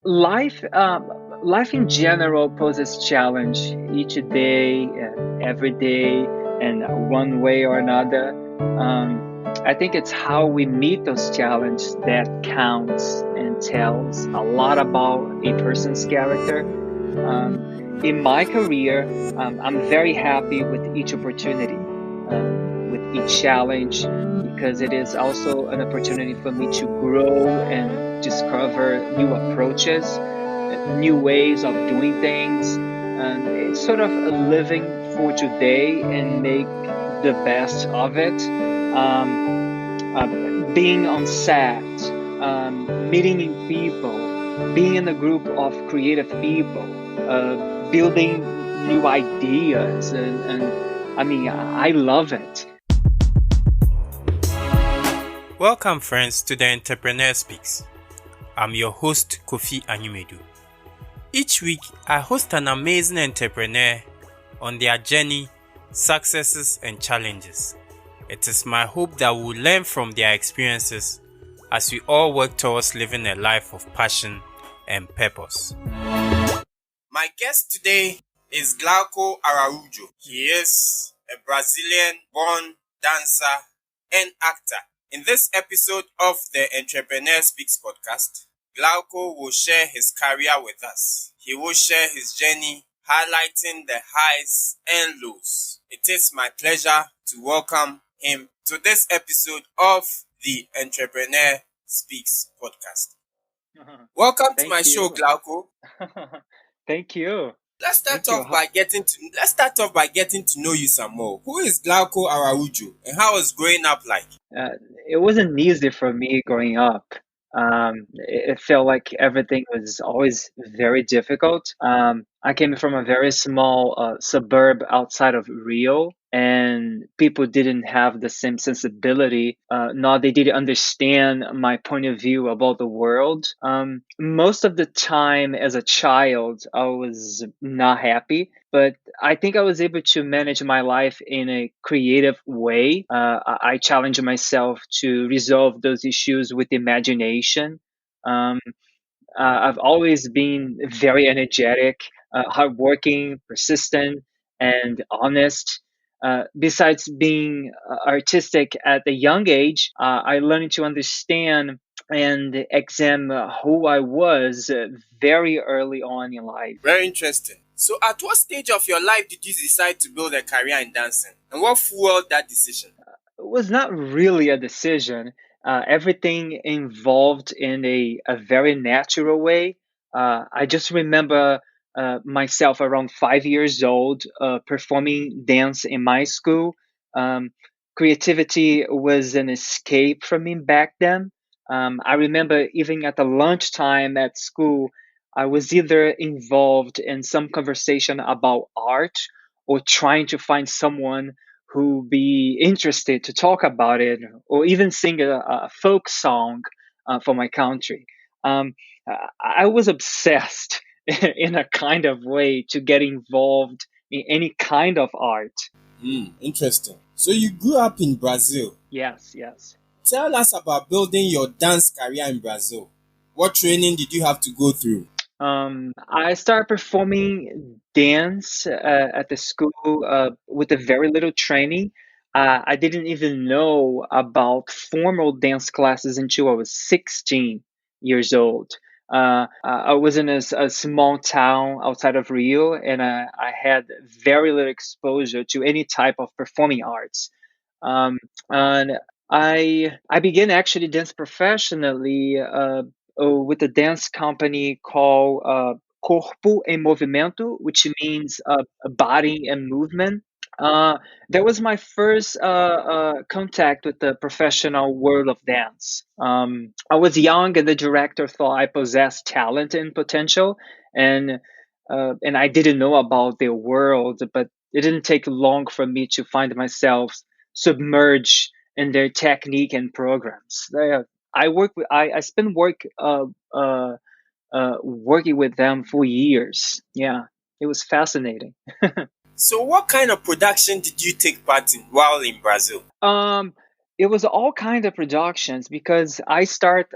Life in general poses challenge each day and every day and one way or another. I think it's how we meet those challenges that counts and tells a lot about a person's character. Um, in my career, I'm very happy with each opportunity, with each challenge, because it is also an opportunity for me to grow and discover new approaches, new ways of doing things. And it's sort of a living for today and make the best of it. Um, uh, Being on set, meeting new people, being in a group of creative people, building new ideas, and I mean, I love it. Welcome, friends, to the Entrepreneur Speaks. I'm your host, Kofi Anyumedu. Each week, I host an amazing entrepreneur on their journey, successes, and challenges. It is my hope that we'll learn from their experiences as we all work towards living a life of passion and purpose. My guest today is Glauco Araujo. He is a Brazilian-born dancer and actor. In this episode of the Entrepreneur Speaks podcast, Glauco will share his career with us. He will share his journey, highlighting the highs and lows. It is my pleasure to welcome him to this episode of the Entrepreneur Speaks podcast. Welcome to my Thank show, you. Glauco. Thank you. Let's start Thank you. off by getting to know you some more. Who is Glauco Araujo and how was growing up like? Uh, it wasn't easy for me growing up. It felt like everything was always very difficult. I came from a very small suburb outside of Rio, and people didn't have the same sensibility. Nor they didn't understand my point of view about the world. Most of the time, as a child, I was not happy, but I think I was able to manage my life in a creative way. I challenge myself to resolve those issues with imagination. Um, I've always been very energetic, hardworking, persistent, and honest. Besides being artistic at a young age, I learned to understand and examine who I was very early on in life. Very interesting. So at what stage of your life did you decide to build a career in dancing? And what fueled that decision? It was not really a decision. Everything involved in a very natural way. I just remember myself around 5 years old performing dance in my school. Um, Creativity was an escape for me back then. I remember even at the lunchtime at school, I was either involved in some conversation about art or trying to find someone who be interested to talk about it or even sing a folk song for my country. Um, I was obsessed in a kind of way to get involved in any kind of art. Interesting. So you grew up in Brazil. Yes, yes. Tell us about building your dance career in Brazil. What training did you have to go through? I started performing dance at the school with a very little training. I didn't even know about formal dance classes until I was 16 years old. I was in a small town outside of Rio, and I had very little exposure to any type of performing arts. And I began actually dance professionally with a dance company called Corpo em Movimento, which means body and movement. That was my first contact with the professional world of dance. I was young, and the director thought I possessed talent and potential, and and I didn't know about their world. But it didn't take long for me to find myself submerged in their technique and programs. I spent uh, working with them for years. Yeah, it was fascinating. So what kind of production did you take part in while in Brazil? Um, it was all kind of productions because I start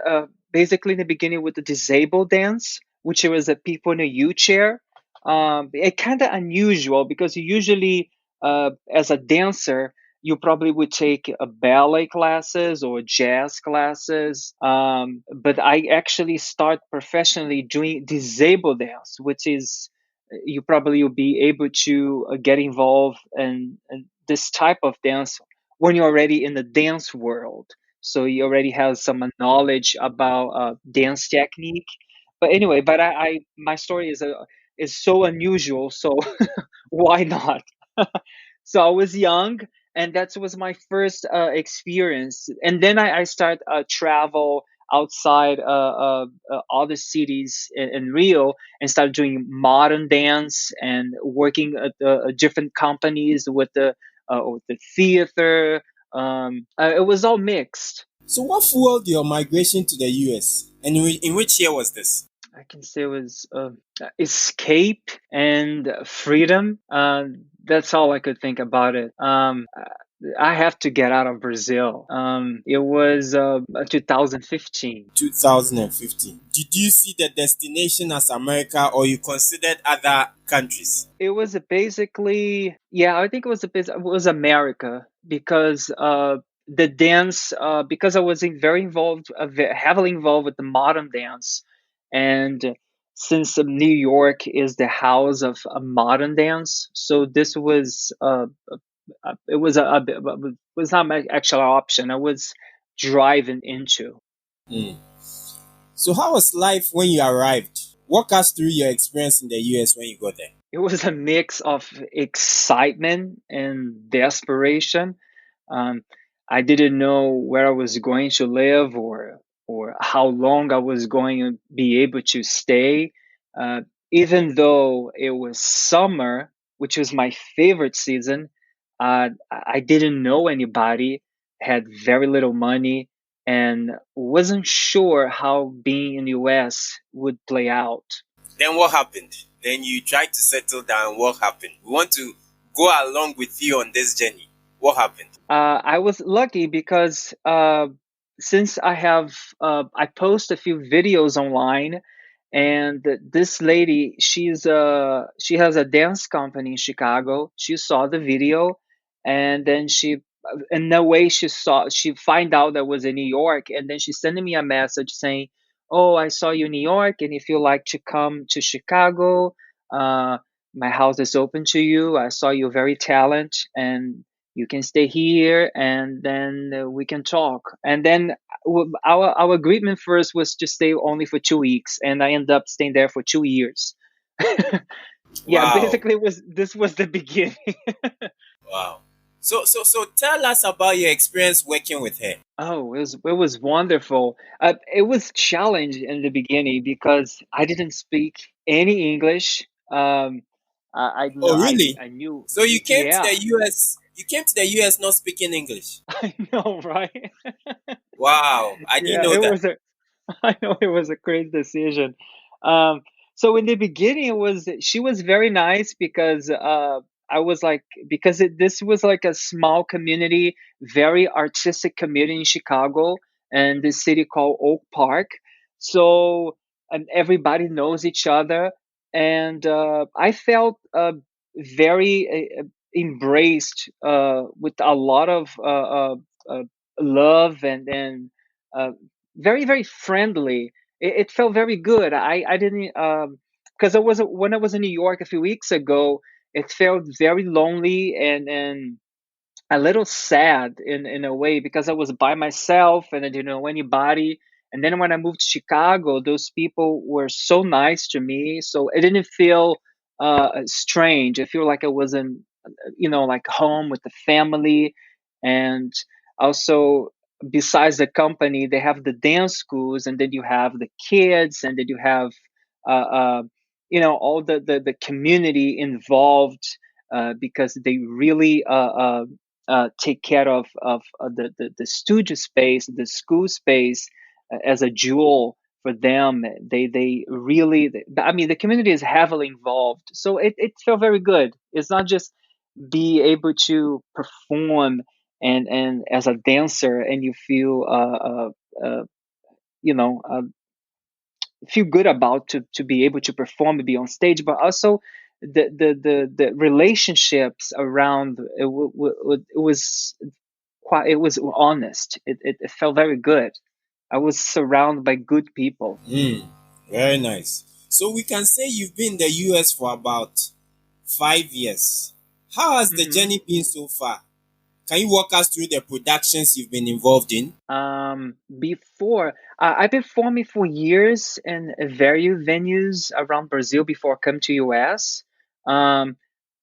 basically in the beginning with the disabled dance. which was a people in a U chair. It kind of unusual because usually, as a dancer, you probably would take a ballet classes or jazz classes. But I actually start professionally doing disabled dance, which is you probably will be able to get involved in this type of dance when you're already in the dance world. So you already have some knowledge about dance technique. But anyway, but I my story is so unusual. So why not? So I was young, and that was my first experience. And then I start travel outside other cities in Rio and start doing modern dance and working at different companies with the theater. It was all mixed. So, what fueled your migration to the US? And in which year was this? I can say it was escape and freedom. That's all I could think about it. I have to get out of Brazil. It was 2015. 2015. Did you see the destination as America or you considered other countries? It was basically, yeah, I think it was America because the dance, because I was very involved, heavily involved with the modern dance, and since New York is the house of modern dance, so this was it was was not my actual option. I was driving into. Hmm. So, how was life when you arrived? Walk us through your experience in the US when you got there. It was a mix of excitement and desperation. Um, I didn't know where I was going to live or how long I was going to be able to stay. Uh, Even though it was summer, which was my favorite season, I didn't know anybody, had very little money, and wasn't sure how being in the US would play out. Then what happened? Then you tried to settle down. What happened? We want to go along with you on this journey. What happened? I was lucky because since I post a few videos online, and this lady, she has a dance company in Chicago. She saw the video, and then in no way she find out that I was in New York, and then she sent me a message saying, "Oh, I saw you in New York, and if you like to come to Chicago, uh, my house is open to you. I saw you very talent and." You can stay here, and then we can talk. And then our agreement first was to stay only for 2 weeks, and I ended up staying there for 2 years. Yeah, Wow. basically, this was the beginning. Wow. So tell us about your experience working with her. Oh, it was wonderful. It was challenge in the beginning because I didn't speak any English. I know Oh, really? I knew. So you came to Yeah, the US. You came to the US not speaking English. I know, right? Wow, I didn't Yeah, know it that. was a I know it was a crazy decision. Um, so in the beginning, she was very nice because I was like this was like a small community, very artistic community in Chicago, and this city called Oak Park. So and everybody knows each other, and I felt very embraced with a lot of love and uh, very very friendly. It felt very good. I didn't because I was when I was in New York a few weeks ago. It felt very lonely and a little sad in a way because I was by myself and I didn't know anybody. And then when I moved to Chicago, those people were so nice to me, so it didn't feel strange. I feel like I was in, like home with the family. And also, besides the company, they have the dance schools, and then you have the kids, and then you have all the community involved because they really take care of the studio space, the school space, as a jewel for them. They really, I mean, the community is heavily involved, so it felt very good. It's not just be able to perform and as a dancer, and you feel uh, you know uh, feel good about to be able to perform and be on stage, but also the relationships around it, it was quite, it was honest. It felt very good. I was surrounded by good people. Mm, very nice. So we can say you've been in the US for about 5 years. How has the Hmm. journey been so far? Can you walk us through the productions you've been involved in? Before I've been performing for years in various venues around Brazil before I come to US. Um,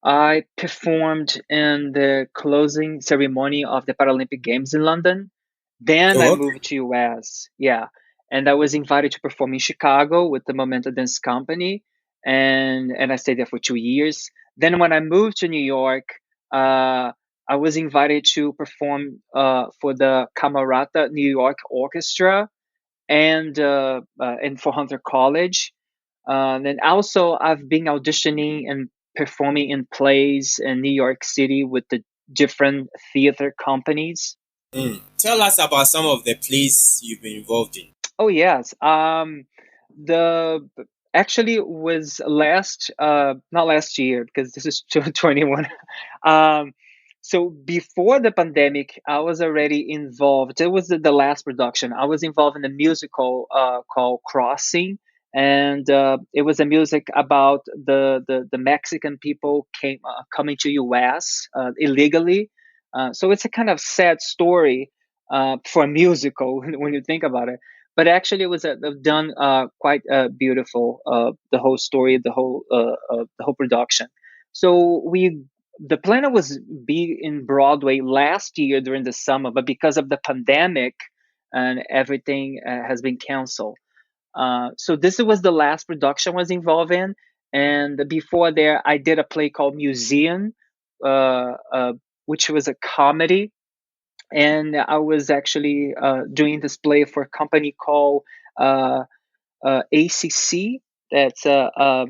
I performed in the closing ceremony of the Paralympic Games in London. Then I Oh, okay. moved to US. Yeah, and I was invited to perform in Chicago with the Momenta Dance Company, and I stayed there for 2 years. Then when I moved to New York. Uh, I was invited to perform for the Camerata New York Orchestra and for Hunter College. And also, I've been auditioning and performing in plays in New York City with the different theater companies. Mm. Tell us about some of the plays you've been involved in. Oh yes. The actually was last not last year because this is 2021. um so before the pandemic, I was already involved. It was the last production. I was involved in a musical called Crossing, and it was a music about the Mexican people coming to US illegally. So it's a kind of sad story for a musical when you think about it, but actually it was done quite beautiful, the whole story, the whole production. So we the plan was be in Broadway last year during the summer, but because of the pandemic and everything has been canceled. So this was the last production I was involved in, and before there I did a play called Museum, uh, uh, which was a comedy, and I was actually doing this play for a company called uh, ACC. That's a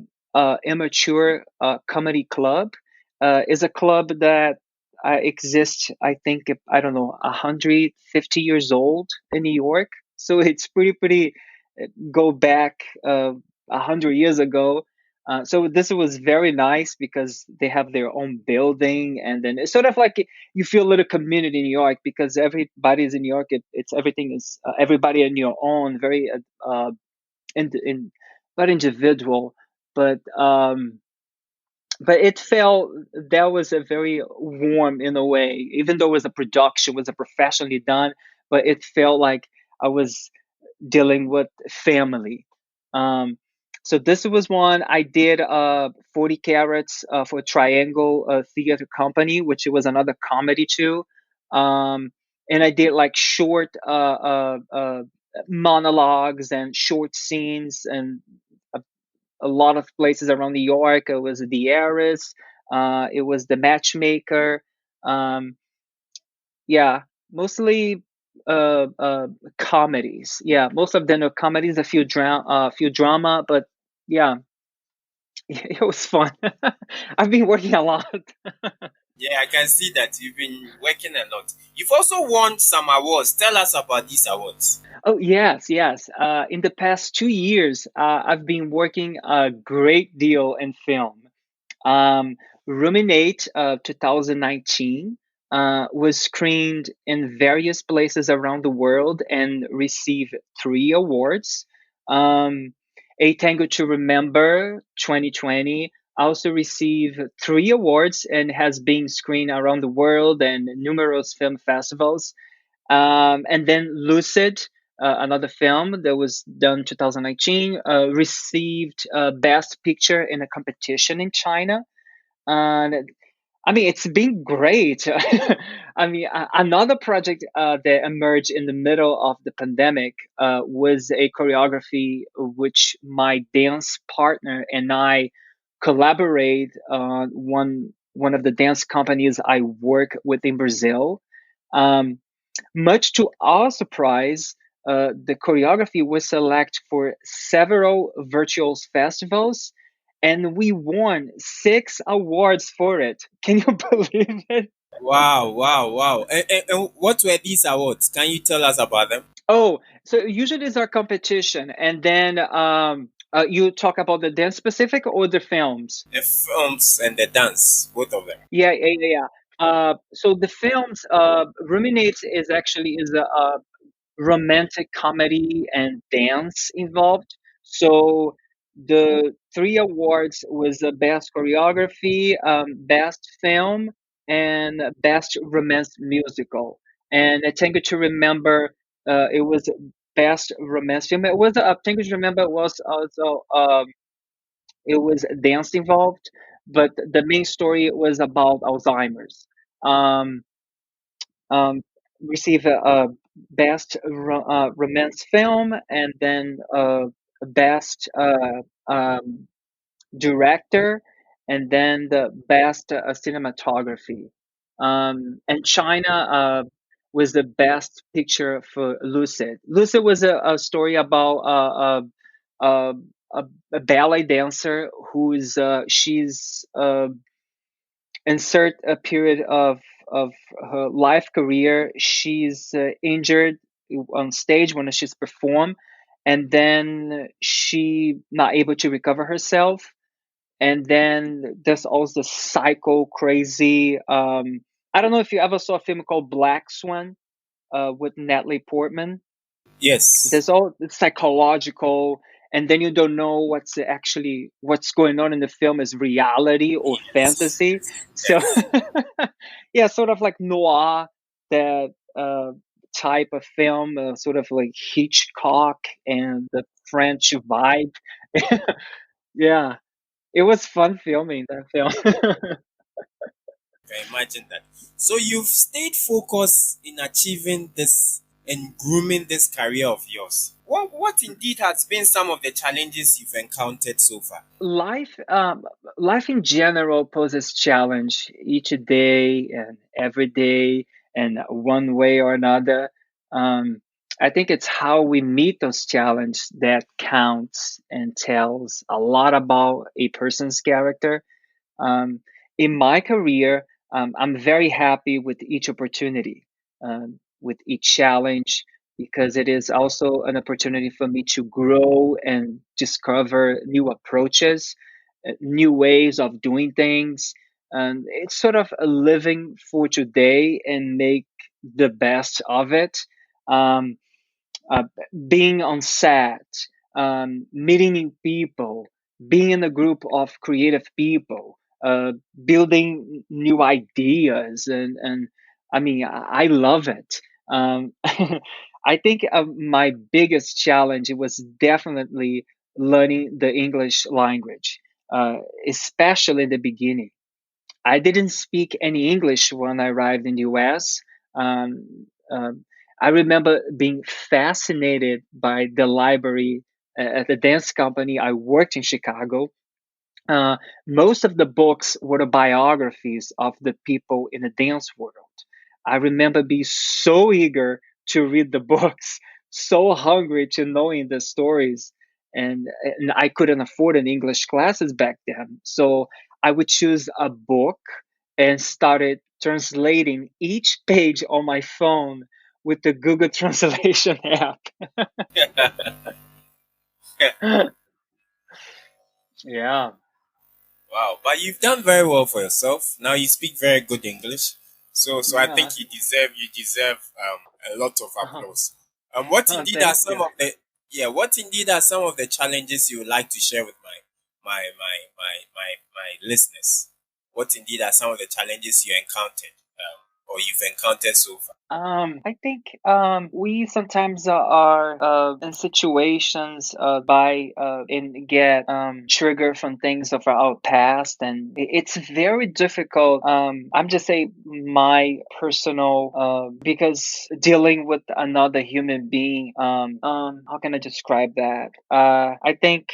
immature comedy club. Is a club that exists. I think I don't know 150 years old in New York. So it's pretty go back 100 years ago. So this was very nice because they have their own building, and then it's sort of like you feel a little community in New York because everybody's in New York. It's everything is everybody in your own, very in not individual, but but it felt that was a very warm in a way, even though it was a production, was a professionally done, but it felt like I was dealing with family. Um, so this was one I did 40 carats for Triangle Theater Company, which was another comedy too. And I did like short monologues and short scenes and a, a lot of places around New York. It was the Heiress, it was the Matchmaker. Um, yeah, mostly comedies. Yeah, most of them are comedies. A few drama, but yeah, it was fun. I've been working a lot. Yeah, I can see that you've been working a lot. You've also won some awards. Tell us about these awards. Oh yes, yes. In the past 2 years, I've been working a great deal in film. Um, Ruminate 2019 was screened in various places around the world and received 3 awards. Um, A Tango to Remember 2020 also received 3 awards and has been screened around the world and numerous film festivals. And then Lucid, another film that was done 2019, received Best Picture in a competition in China. And I mean, it's been great. I mean, another project that emerged in the middle of the pandemic was a choreography which my dance partner and I collaborate on one of the dance companies I work with in Brazil. Um, Much to our surprise, the choreography was selected for several virtual festivals, and we won 6 awards for it. Can you believe it? Wow, wow, wow. And what were these awards? Can you tell us about them? Oh, so usually it's our competition, and then you talk about the dance specific or the films? The films and the dance, both of them. Yeah, yeah, yeah, yeah. So the films, Ruminate is actually is a romantic comedy and dance involved. So the three awards was the best choreography, best film, and best romance musical. And I think to remember, it was best romance film. It was I think to remember it was also it was dance involved, but the main story was about Alzheimer's. Um, um, Receive a best romance film and then best director and then the best cinematography. And China was the best picture for Lucid. Lucid was a story about a, a, a ballet dancer who's she's insert a period of her life career. She's injured on stage when she's performed, and then she not able to recover herself. And then there's also the psycho crazy. I don't know if you ever saw a film called Black Swan with Natalie Portman. Yes. There's all the psychological, and then you don't know what's going on in the film is reality or Yes. fantasy. So Yes. yeah, sort of like noir, that type of film, sort of like Hitchcock and the French vibe. Yeah, it was fun filming that film. Can imagine that. So you've stayed focused in achieving this and grooming this career of yours. What indeed has been some of the challenges you've encountered so far? Life in general poses challenge each day and every day and one way or another. um, I think it's how we meet those challenges that counts and tells a lot about a person's character. um, in my career, I'm very happy with each opportunity, with each challenge, because it is also an opportunity for me to grow and discover new approaches, new ways of doing things. And it's sort of a living for today and make the best of it. Um, uh, Being on set, meeting new people, being in a group of creative people, building new ideas, and I mean, I love it. I think my biggest challenge was definitely learning the English language, uh, especially in the beginning. I didn't speak any English when I arrived in the US. I remember being fascinated by the library at the dance company I worked in Chicago. uh, Most of the books were the biographies of the people in the dance world. I remember being so eager to read the books, so hungry to knowing the stories, and I couldn't afford an English classes back then. So I would choose a book and started translating each page on my phone with the Google Translation app. Yeah, Wow, but you've done very well for yourself. Now you speak very good English, so I yeah. think you deserve a lot of applause. What indeed are Thank some you. of the what indeed are some of the challenges you would like to share with my listeners? What indeed are some of the challenges you encountered or you've encountered so far? I think we sometimes are in situations by and get triggered from things of our past, and it's very difficult. I'm just saying my personal because dealing with another human being. How can I describe that? I think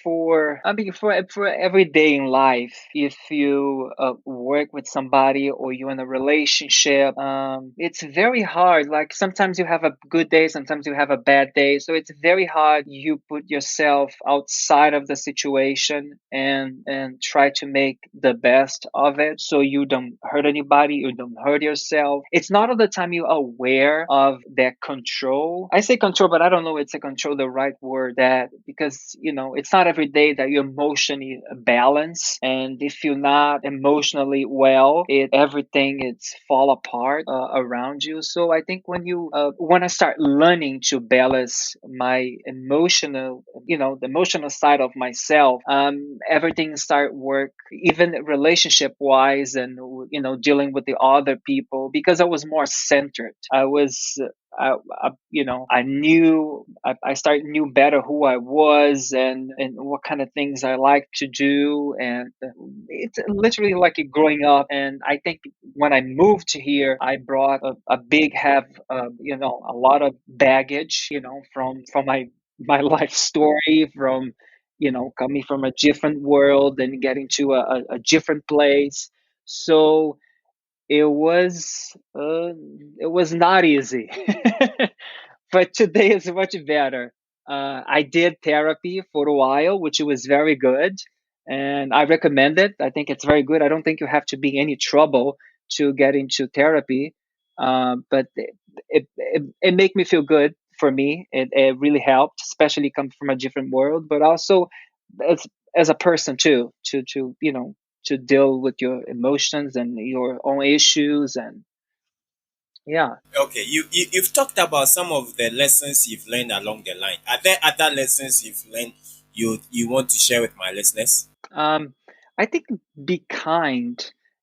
for I mean for every day in life, if you work with somebody or you're in a relationship, it's very hard. Like sometimes you have a good day, sometimes you have a bad day. So it's very hard. You put yourself outside of the situation and try to make the best of it so you don't hurt anybody, you don't hurt yourself. It's not all the time you're aware of that control. I say control, but I don't know it's a control the right word, that because it's not every day that you're emotionally balanced, and if you're not emotionally well, everything it's fall apart around you. So I think when I start learning to balance my emotional, the emotional side of myself, everything start work, even relationship wise, and dealing with the other people, because I was more centered. I knew I started knew better who I was, and what kind of things I like to do, and it's literally like growing up. And I think when I moved to here, I brought a big have a lot of baggage, from my life story, from coming from a different world and getting to a different place. So it was uh, it was not easy. But today is much better. I did therapy for a while, which was very good, and I recommend it. I think it's very good. I don't think you have to be in any trouble to get into therapy, but it made me feel good. For me, it really helped, especially coming from a different world, but also as as a person too, to deal with your emotions and your own issues, and yeah. Okay, you've talked about some of the lessons you've learned along the line. Are there other lessons you've learned you want to share with my listeners? Um, I think be kind,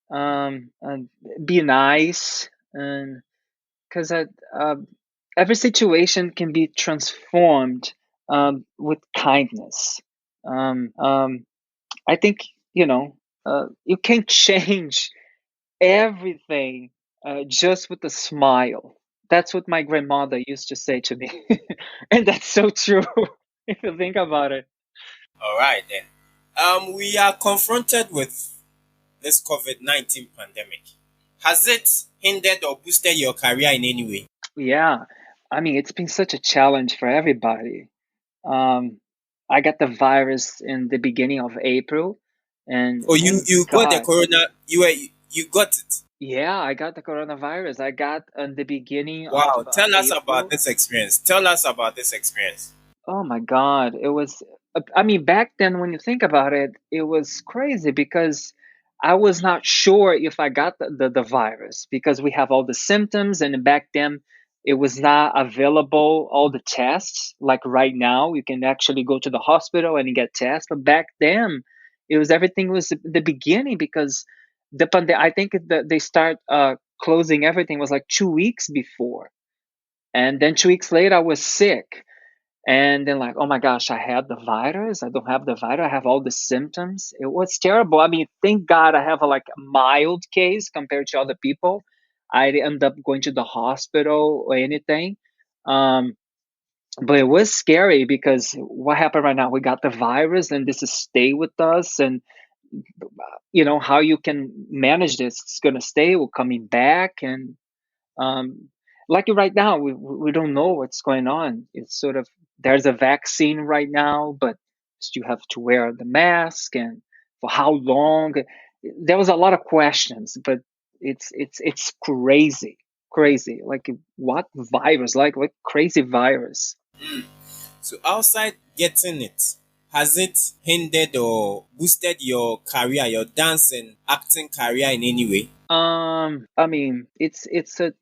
and be nice, and because every situation can be transformed with kindness. I think you can change everything just with a smile. That's what my grandmother used to say to me, and that's so true if you think about it. All right then. We are confronted with this COVID-19 pandemic. Has it hindered or boosted your career in any way? Yeah, I mean, it's been such a challenge for everybody. Um, I got the virus in the beginning of April, and Oh, oh you got the God, corona. You got it. yeah, I got the coronavirus. I got in the beginning of Wow. Tell us about April. this experience. Tell us about this experience. Oh my God, it was. I mean, back then, when you think about it, it was crazy because I was not sure if I got the virus, because we have all the symptoms, and back then it was not available, all the tests. Like right now, you can actually go to the hospital and get tests. But back then, it was everything was the beginning, because I think that they start closing everything was like 2 weeks before, and then 2 weeks later, I was sick. And then, like, oh my gosh, I had the virus. I don't have the virus. I have all the symptoms. It was terrible. I mean, thank God I have like a mild case compared to other people. I didn't end up going to the hospital or anything. Um, but it was scary because what happened right now? We got the virus, and this is stay with us, and how you can manage this. It's gonna stay. We're coming back, and um, like right now, we don't know what's going on. It's sort of there's a vaccine right now, but you have to wear the mask, and for how long? There was a lot of questions, but it's crazy, crazy. Like what virus? Like what crazy virus? So outside getting it, has it hindered or boosted your career, your dance and acting career in any way? I mean, it's a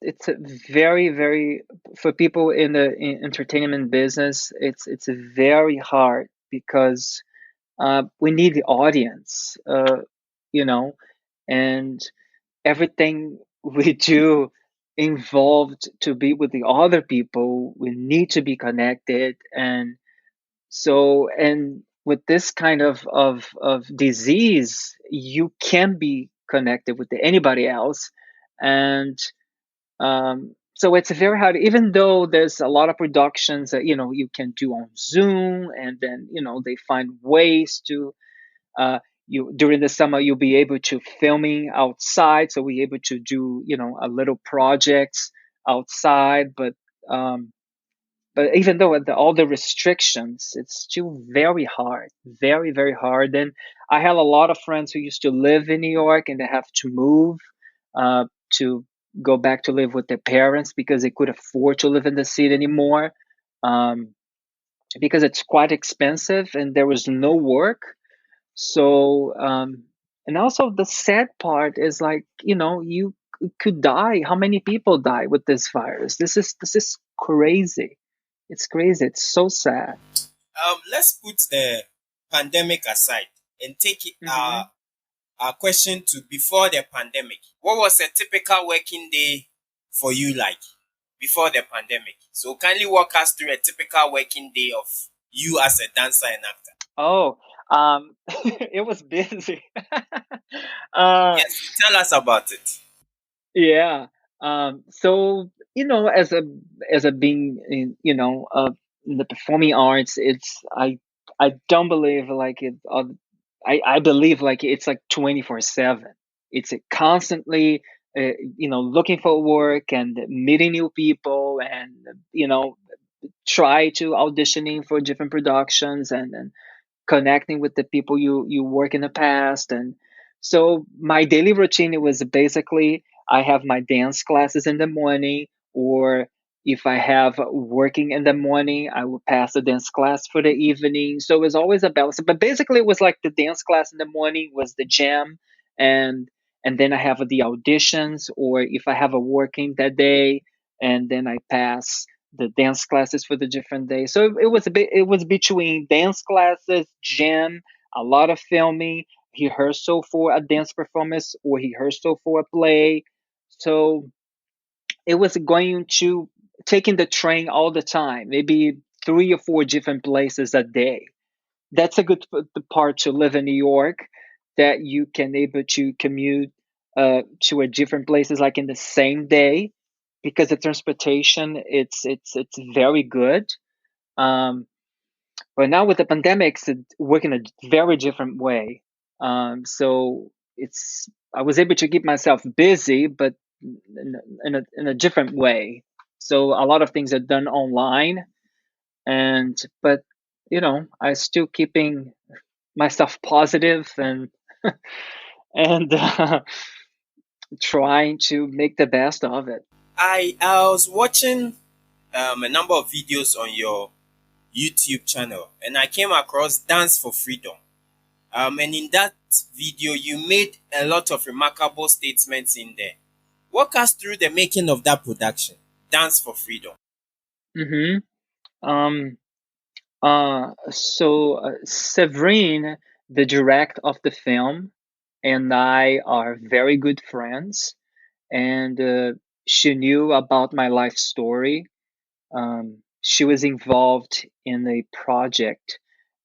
very very for people in the entertainment business. It's very hard because we need the audience, you know, and everything we do involved to be with the other people. We need to be connected, and and with this kind of disease, you can be connected with anybody else, and so it's very hard. Even though there's a lot of productions that you can do on Zoom, and then they find ways to uh, you during the summer you'll be able to filming outside, so we able to do a little projects outside, um, but even though with all the restrictions, it's still very hard, very, very hard. And I have a lot of friends who used to live in New York and they have to move uh, to go back to live with their parents because they could afford to live in the city anymore, um, because it's quite expensive and there was no work. So, and also the sad part is like, you could die. How many people die with this virus? This is crazy. It's crazy. It's so sad. Let's put the pandemic aside and take it, Hmm. our question to before the pandemic. What was a typical working day for you like before the pandemic? So kindly walk us through a typical working day of you as a dancer and actor. Oh, it was busy. uh, Yes, tell us about it. yeah. So as a being in the performing arts, I don't believe like it. I believe like it's like 24/7. It's constantly looking for work and meeting new people and try to auditioning for different productions and connecting with the people you work in the past. And so my daily routine, it was basically I have my dance classes in the morning, or if I have working in the morning, I will pass the dance class for the evening. So it was always a balance, but basically it was like the dance class in the morning was the jam, and then I have the auditions, or if I have a working that day, and then I pass the dance classes for the different days. So it was a bit. It was between dance classes, gym, a lot of filming, rehearsal for a dance performance or rehearsal for a play. So it was going to taking the train all the time, maybe 3 or 4 different places a day. That's a good the part to live in New York, that you can able to commute to a different places like in the same day, because the transportation it's very good. Um, but now with the pandemics, it work in a very different way. So it's I was able to keep myself busy, but in a different way. So a lot of things are done online, and but I still keeping myself positive and trying to make the best of it. I was watching a number of videos on your YouTube channel and I came across Dance for Freedom. And in that video, you made a lot of remarkable statements in there. Walk us through the making of that production, Dance for Freedom. Hmm. Um, so Severine, the director of the film, and I are very good friends, and she knew about my life story. She was involved in a project,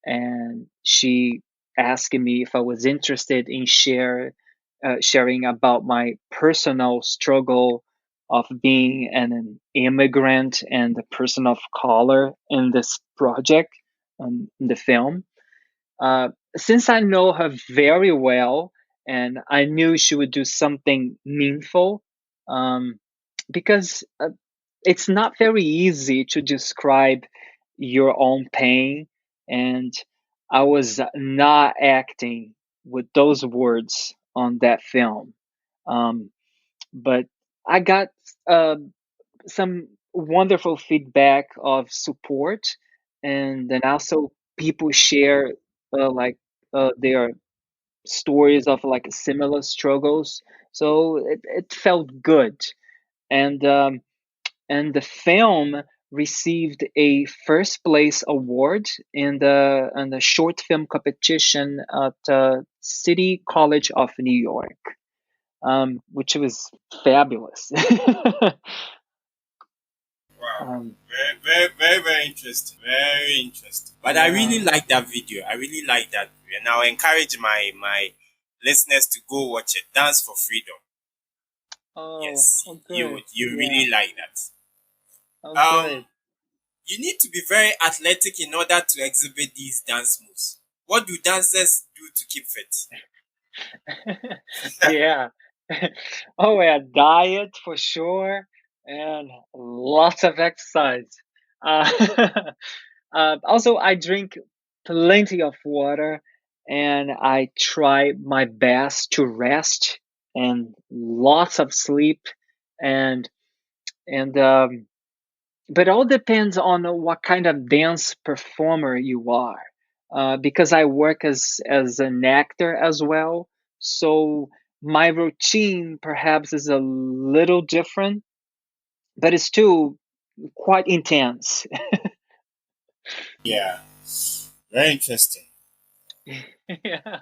and she asked me if I was interested in sharing about my personal struggle of being an immigrant and a person of color in this project, in the film. Uh, since I know her very well, and I knew she would do something meaningful, um, because it's not very easy to describe your own pain, and I was not acting with those words on that film. um, but I got uh, some wonderful feedback of support, and then also people share like their stories of like similar struggles, so it felt good. And um, and the film received a first place award in the short film competition at City College of New York, which was fabulous. Wow. um, Very, very, very, very interesting. Very interesting. But I really yeah. like that video. I really like that video. And I'll encourage my listeners to go watch it. Dance for Freedom. Oh, Yes, oh, you good. would you Yeah. really like that. Oh, Um, good. you need to be very athletic in order to exhibit these dance moves. What do dancers do to keep fit? Yeah. Oh, yeah, diet for sure, and lots of exercise. Uh, also, I drink plenty of water, and I try my best to rest and lots of sleep, and and but all depends on what kind of dance performer you are. Because I work as an actor as well, so my routine perhaps is a little different, but it's still quite intense. Yeah, very interesting. Yeah.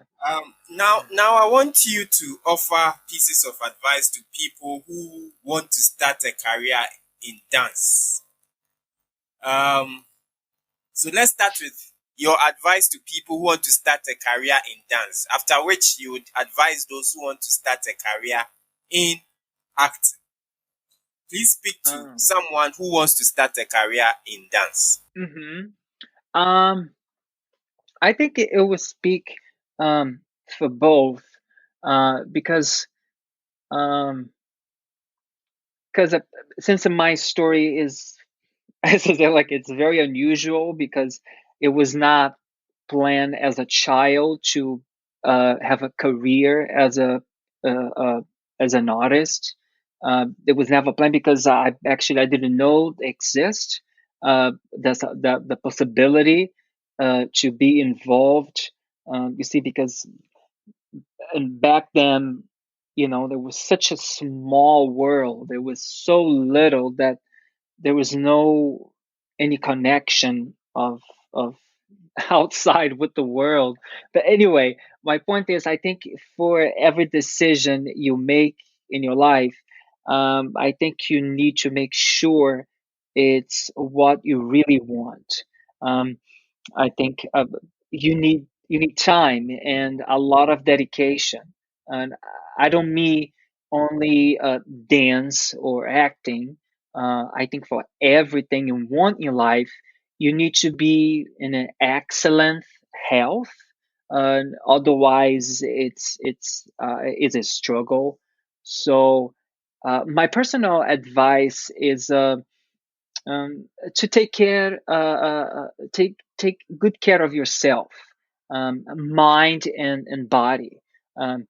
Now I want you to offer pieces of advice to people who want to start a career in dance. Um, so let's start with your advice to people who want to start a career in dance. After which you would advise those who want to start a career in acting. Please speak to Um, someone who wants to start a career in dance. mhm. Um, I think it will speak um, for both, because um, because since my story is I said that like it's very unusual because it was not planned as a child to have a career uh, uh, as an artist. It was never planned because I didn't know it exist. That's the possibility to be involved. You see, because and back then, there was such a small world. There was so little that there was no any connection of outside with the world. But anyway, my point is, I think for every decision you make in your life, I think you need to make sure it's what you really want. um, I think you need time and a lot of dedication. And I don't mean only dance or acting. I think for everything you want in life, you need to be in an excellent health. Otherwise, it's a struggle. So, my personal advice is to take good care of yourself, mind and body. um,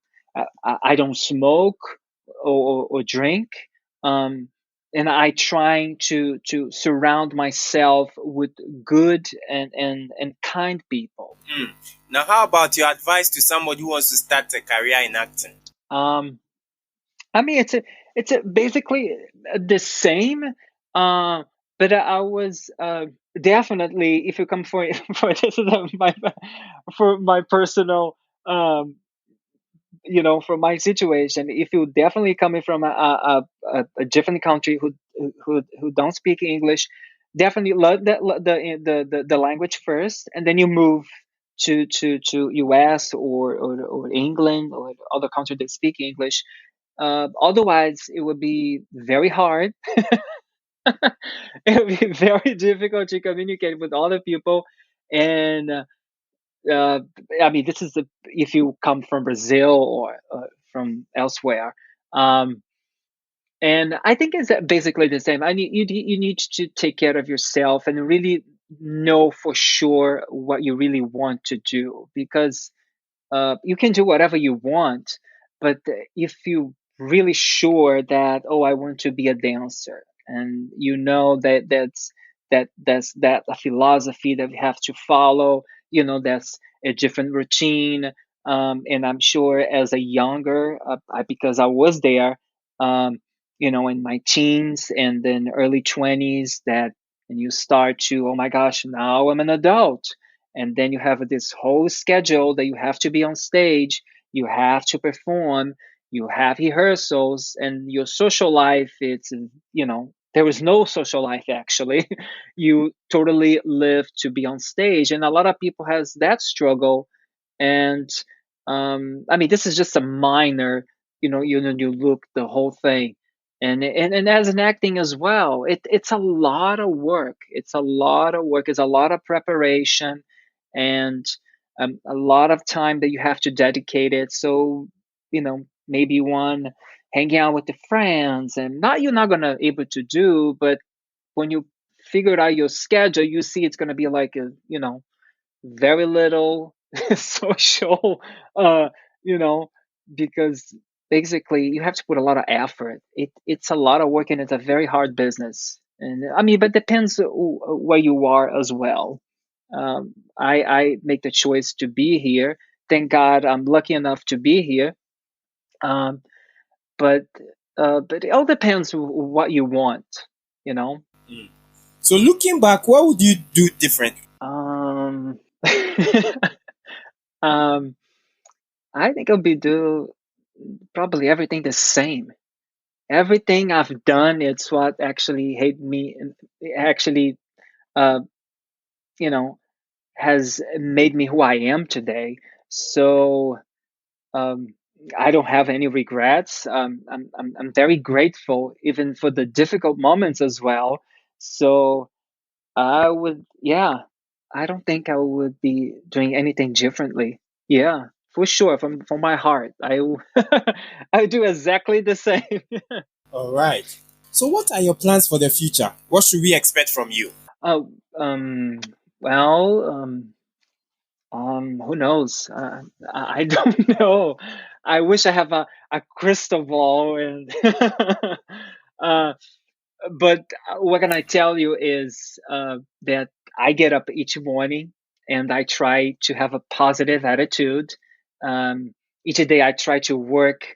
I don't smoke or drink, um, and I trying to surround myself with good and kind people. Hmm. Now, how about your advice to somebody who wants to start a career in acting? um, I mean, it's basically the same, uh, but I was definitely, if you come for for this is my for my personal, um, for my situation, if you definitely coming from a different country who don't speak English, definitely learn the language first, and then you move to US or England or other country that speak English. Otherwise, it would be very hard. It would be very difficult to communicate with other people. And uh, I mean, this is if you come from Brazil or from elsewhere. Um, and I think it's basically the same. You need to take care of yourself and really know for sure what you really want to do, because you can do whatever you want, but if you really sure that, oh, I want to be a dancer, and that's a philosophy that we have to follow, that's a different routine. And I'm sure as a younger, because I was there, um, in my teens and then early 20s, that and you start to, oh my gosh, now I'm an adult, and then you have this whole schedule that you have to be on stage, you have to perform, you have rehearsals, and your social life, there is no social life actually. You totally live to be on stage, and a lot of people has that struggle. And I mean, this is just a minor, you look the whole thing. And as an acting as well, it's a lot of work, it's a lot of preparation. And a lot of time that you have to dedicate it. So, maybe one hanging out with the friends, and not you're not gonna able to do, but when you figure out your schedule, you see it's gonna be like very little social, you know, because basically you have to put a lot of effort. It's a lot of work and it's a very hard business. And I mean, but depends where you are as well. I make the choice to be here. Thank God I'm lucky enough to be here. Um, but but it all depends what you want, you know. Mm. So looking back, what would you do differently? Um, um, I think I'll be do probably everything the same. Everything I've done, it's what actually hate me, and actually, uh, you know, has made me who I am today. So um, I don't have any regrets. I'm very grateful, even for the difficult moments as well. So I would, yeah, I don't think I would be doing anything differently. Yeah, for sure, from my heart, I do exactly the same. All right. So what are your plans for the future? What should we expect from you? Oh, well, who knows? I don't know. I wish I have a crystal ball, and uh, but what can I tell you is that I get up each morning and I try to have a positive attitude. Um, each day I try to work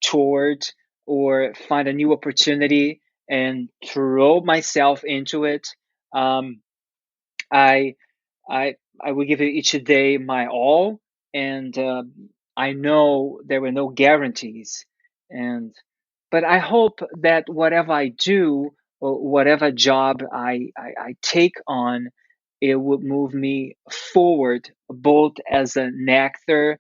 toward or find a new opportunity and throw myself into it. Um, I I I will give it each day my all, and I know there were no guarantees, and but I hope that whatever I do or whatever job I take on, it would move me forward both as an actor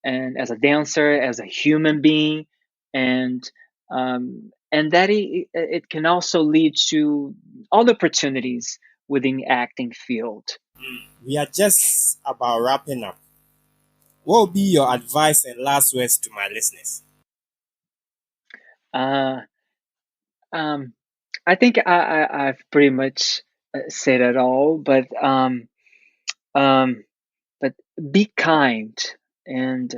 and as a dancer, as a human being, and that it can also lead to other opportunities within the acting field. We are just about wrapping up. What would be your advice and last words to my listeners? Uh, um, I think I've pretty much said it all, um, but be kind and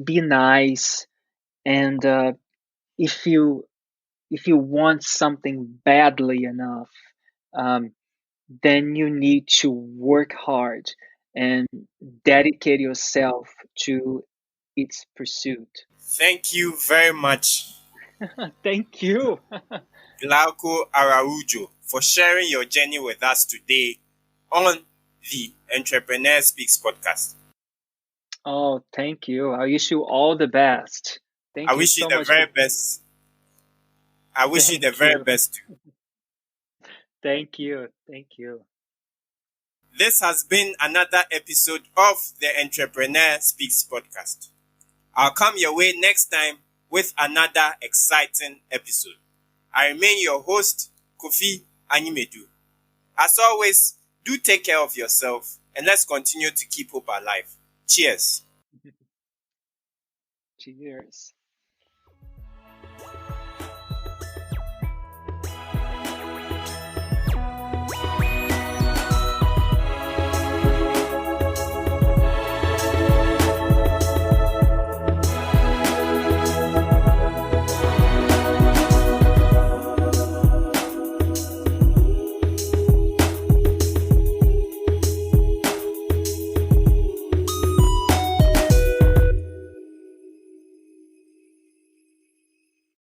be nice, and if you if you want something badly enough, um, then you need to work hard and dedicate yourself to its pursuit. Thank you very much, Thank you. Glauco Araujo, for sharing your journey with us today on the Entrepreneur Speaks podcast. Oh, thank you. I wish you all the best. I Thank you wish you so the much for. very best. I wish you the Thank very you. best too. Thank you. Thank you. This has been another episode of the Entrepreneur Speaks podcast. I'll come your way next time with another exciting episode. I remain your host, Kofi Animedu. As always, do take care of yourself and let's continue to keep hope alive. Cheers. Cheers.